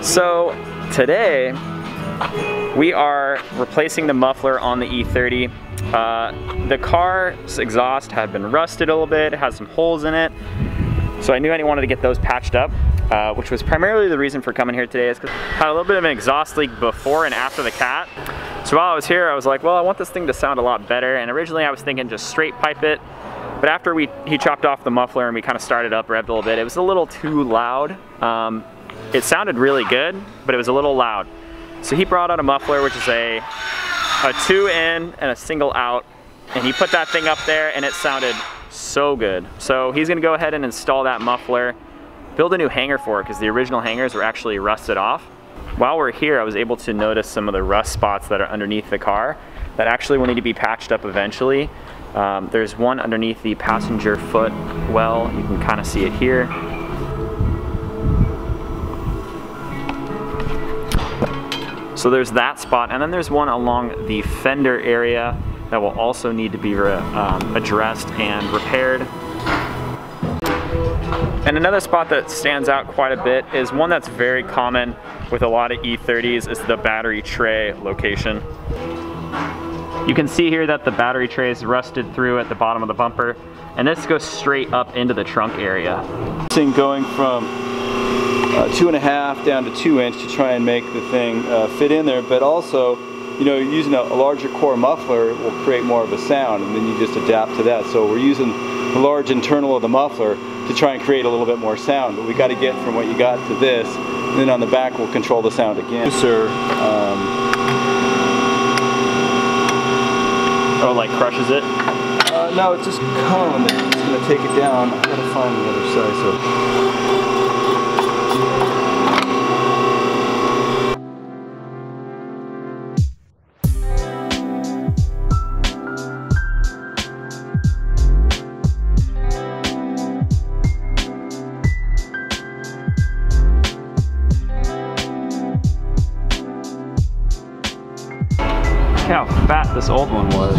So today we are replacing the muffler on the E30. The car's exhaust had been rusted a little bit, it had some holes in it. So I knew I wanted to get those patched up, which was primarily the reason for coming here today, is because I had a little bit of an exhaust leak before and after the cat. So while I was here, I was like, well, I want this thing to sound a lot better. And originally I was thinking just straight pipe it. But after he chopped off the muffler and we kind of started up, revved a little bit, it was a little too loud. It sounded really good, but it was a little loud. So he brought out a muffler, which is a 2 in and a single out. And he put that thing up there and it sounded so good. So he's gonna go ahead and install that muffler, build a new hanger for it, because the original hangers were actually rusted off. While we're here, I was able to notice some of the rust spots that are underneath the car that actually will need to be patched up eventually. There's one underneath the passenger foot well. You can kind of see it here. So there's that spot, and then there's one along the fender area that will also need to be addressed and repaired. And another spot that stands out quite a bit is one that's very common with a lot of E30s, is the battery tray location. You can see here that the battery tray is rusted through at the bottom of the bumper, and this goes straight up into the trunk area. Thing going from 2.5 down to 2 inch to try and make the thing fit in there, but also, you know, using a larger core muffler will create more of a sound, and then you just adapt to that. So we're using the large internal of the muffler to try and create a little bit more sound, but we got to get from what you got to this, and then on the back we'll control the sound again. Oh, like crushes it? No, it's just cone that's going to take it down. I gotta find the other side. So. How fat this old one was.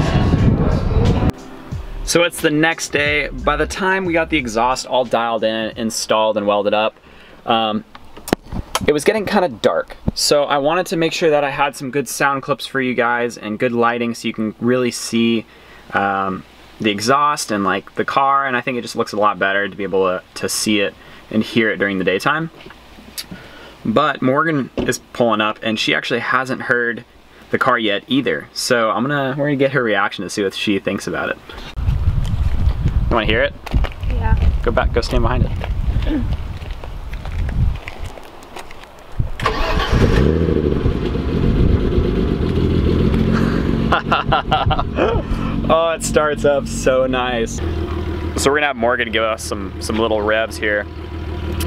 So it's the next day. By the time we got the exhaust all dialed in, installed, and welded up, it was getting kind of dark. So I wanted to make sure that I had some good sound clips for you guys and good lighting so you can really see the exhaust and like the car, and I think it just looks a lot better to be able to see it and hear it during the daytime. But Morgan is pulling up and she actually hasn't heard the car yet either. So we're gonna get her reaction to see what she thinks about it. You wanna hear it? Yeah. Go back, go stand behind it. Oh, it starts up so nice. So we're gonna have Morgan give us some little revs here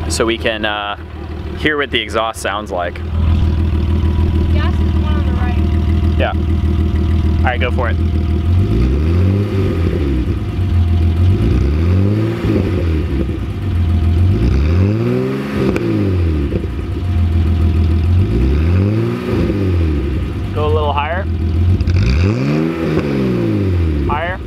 so we can hear what the exhaust sounds like. Gas is the one on the right. Yeah. All right, go for it. Go a little higher. Higher.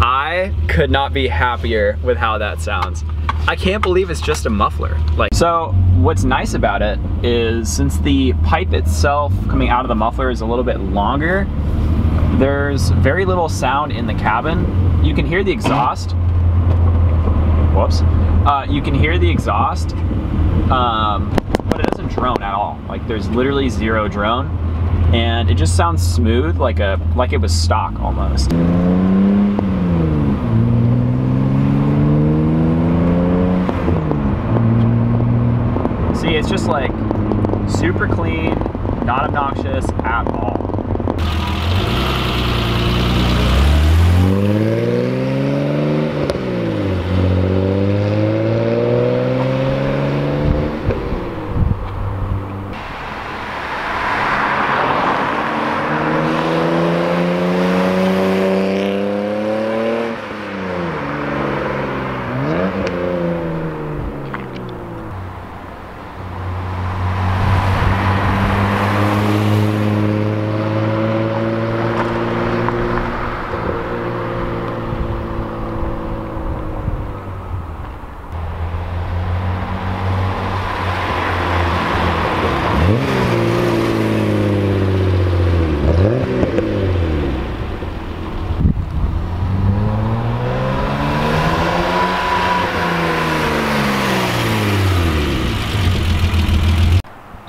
I could not be happier with how that sounds. I can't believe it's just a muffler. So what's nice about it is, since the pipe itself coming out of the muffler is a little bit longer, there's very little sound in the cabin. You can hear the exhaust. Whoops. You can hear the exhaust, but it doesn't drone at all. Like, there's literally zero drone, and it just sounds smooth, like it was stock almost. See, it's just like super clean, not obnoxious at all.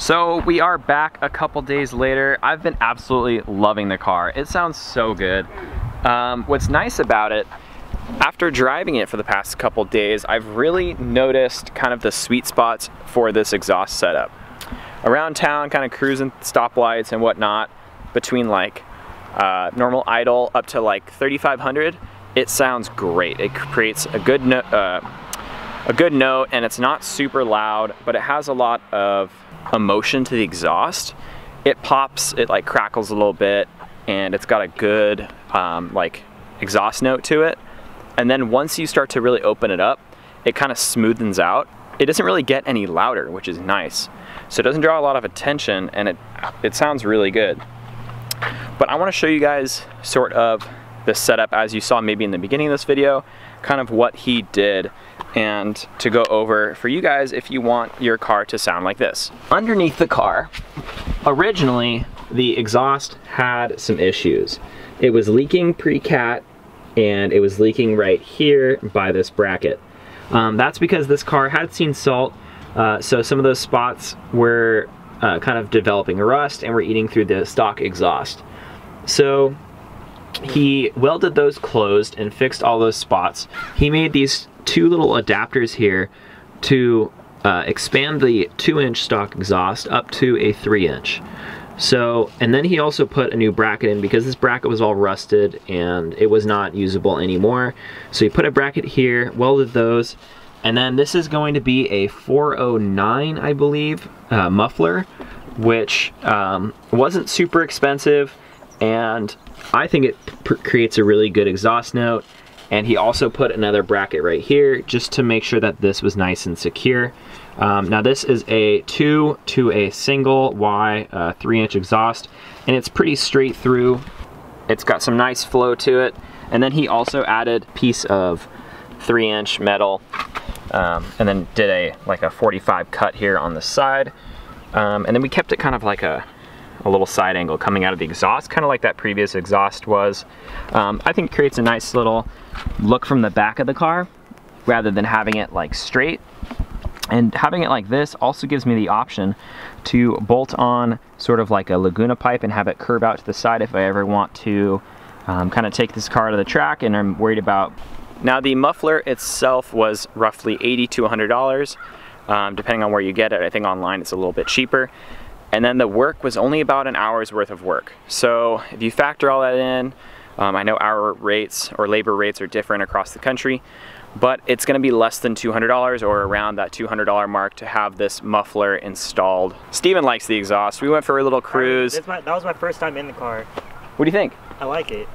So we are back a couple days later. I've been absolutely loving the car. It sounds so good. What's nice about it, after driving it for the past couple days, I've really noticed kind of the sweet spots for this exhaust setup. Around town, kind of cruising stoplights and whatnot, between like normal idle up to like 3,500, it sounds great. It creates a good note, and it's not super loud, but it has a lot of emotion to the exhaust. It pops, it like crackles a little bit, and it's got a good like exhaust note to it. And then once you start to really open it up, it kind of smoothens out. It doesn't really get any louder, which is nice. So it doesn't draw a lot of attention, and it sounds really good. But I want to show you guys sort of the setup as you saw maybe in the beginning of this video, kind of what he did, and to go over for you guys if you want your car to sound like this. Underneath the car, originally the exhaust had some issues. It was leaking pre-cat, and it was leaking right here by this bracket. That's because this car had seen salt, so some of those spots were kind of developing rust and were eating through the stock exhaust. So he welded those closed and fixed all those spots. He made these two little adapters here to expand the 2-inch stock exhaust up to a 3-inch. So, and then he also put a new bracket in because this bracket was all rusted and it was not usable anymore. So he put a bracket here, welded those, and then this is going to be a 409, I believe, muffler, which wasn't super expensive, and I think it creates a really good exhaust note. And he also put another bracket right here just to make sure that this was nice and secure. Now this is a 2 to a single Y 3-inch exhaust, and it's pretty straight through. It's got some nice flow to it. And then he also added a piece of 3-inch metal, and then did like a 45 cut here on the side. And then we kept it kind of like a little side angle coming out of the exhaust, kind of like that previous exhaust was. I think it creates a nice little look from the back of the car rather than having it like straight. And having it like this also gives me the option to bolt on sort of like a Laguna pipe and have it curve out to the side if I ever want to kind of take this car to the track and I'm worried about. Now the muffler itself was roughly $80 to $100, depending on where you get it. I think online it's a little bit cheaper. And then the work was only about an hour's worth of work. So if you factor all that in, I know hour rates or labor rates are different across the country, but it's gonna be less than $200 or around that $200 mark to have this muffler installed. Steven likes the exhaust. We went for a little cruise. That was my first time in the car. What do you think? I like it.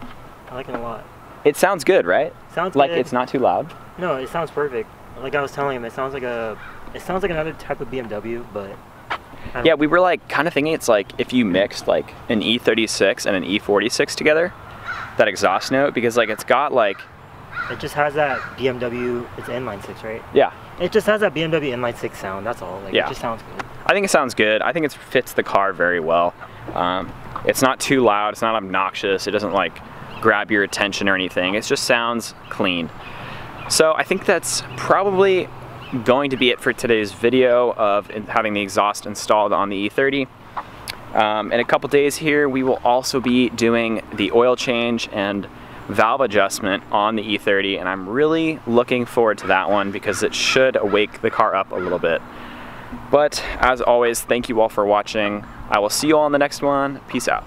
I like it a lot. It sounds good, right? Sounds like good. It's not too loud? No, it sounds perfect. Like I was telling him, it sounds like another type of BMW, but yeah, we were like kind of thinking it's like if you mixed like an E36 and an E46 together, that exhaust note, because like it's got like, it just has that BMW, it's inline 6, right? Yeah. It just has that BMW inline 6 sound, that's all. Like, yeah. It just sounds good. I think it sounds good. I think it fits the car very well. It's not too loud, it's not obnoxious, it doesn't like grab your attention or anything. It just sounds clean. So I think that's probably going to be it for today's video of having the exhaust installed on the E30. In a couple days here, we will also be doing the oil change and valve adjustment on the E30, and I'm really looking forward to that one because it should wake the car up a little bit. But as always, thank you all for watching. I will see you all in the next one. Peace out.